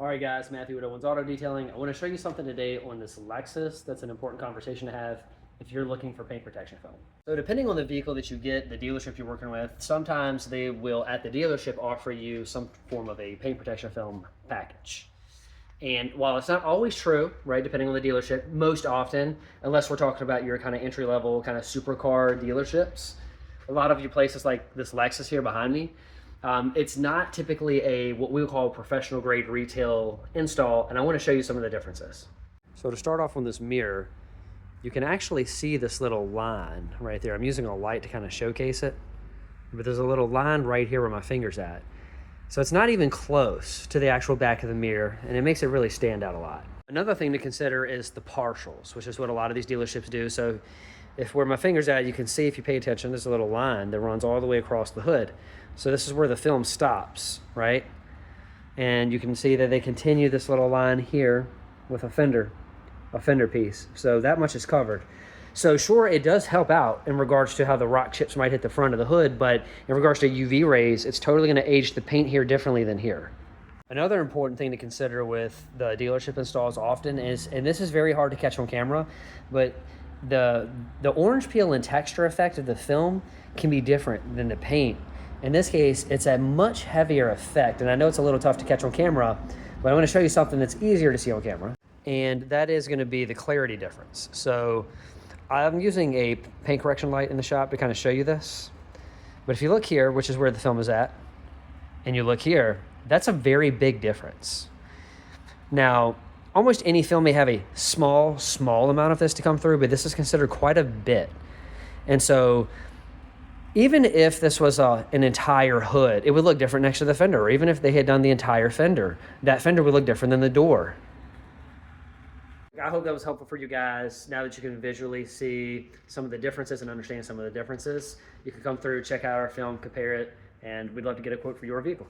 All right, guys, Matthew with Owens Auto Detailing. I want to show you something today on this Lexus that's an important conversation to have if you're looking for paint protection film. So depending on the vehicle that you get, the dealership you're working with, sometimes they will, at the dealership, offer you some form of a paint protection film package. And while it's not always true, right, depending on the dealership, most often, unless we're talking about your kind of entry-level kind of supercar dealerships, a lot of your places like this Lexus here behind me, it's not typically a what we would call a professional grade retail install, and I want to show you some of the differences. So to start off on this mirror, you can actually see this little line right there. I'm using a light to kind of showcase it, but there's a little line right here where my finger's at. So it's not even close to the actual back of the mirror, and it makes it really stand out a lot. Another thing to consider is the partials, which is what a lot of these dealerships do. So if where my finger's at, you can see if you pay attention, there's a little line that runs all the way across the hood. So this is where the film stops, right? And you can see that they continue this little line here with a fender piece. So that much is covered. So sure, it does help out in regards to how the rock chips might hit the front of the hood, but in regards to UV rays, it's totally gonna age the paint here differently than here. Another important thing to consider with the dealership installs often is, and this is very hard to catch on camera, but the orange peel and texture effect of the film can be different than the paint. In this case, it's a much heavier effect, and I know it's a little tough to catch on camera, but I'm gonna show you something that's easier to see on camera, and that is gonna be the clarity difference. So I'm using a paint correction light in the shop to kind of show you this, but if you look here, which is where the film is at, and you look here, that's a very big difference. Now, almost any film may have a small amount of this to come through, but this is considered quite a bit. And so even if this was an entire hood, it would look different next to the fender. Or even if they had done the entire fender, that fender would look different than the door. I hope that was helpful for you guys. Now that you can visually see some of the differences and understand some of the differences, you can come through, check out our film, compare it, and we'd love to get a quote for your vehicle.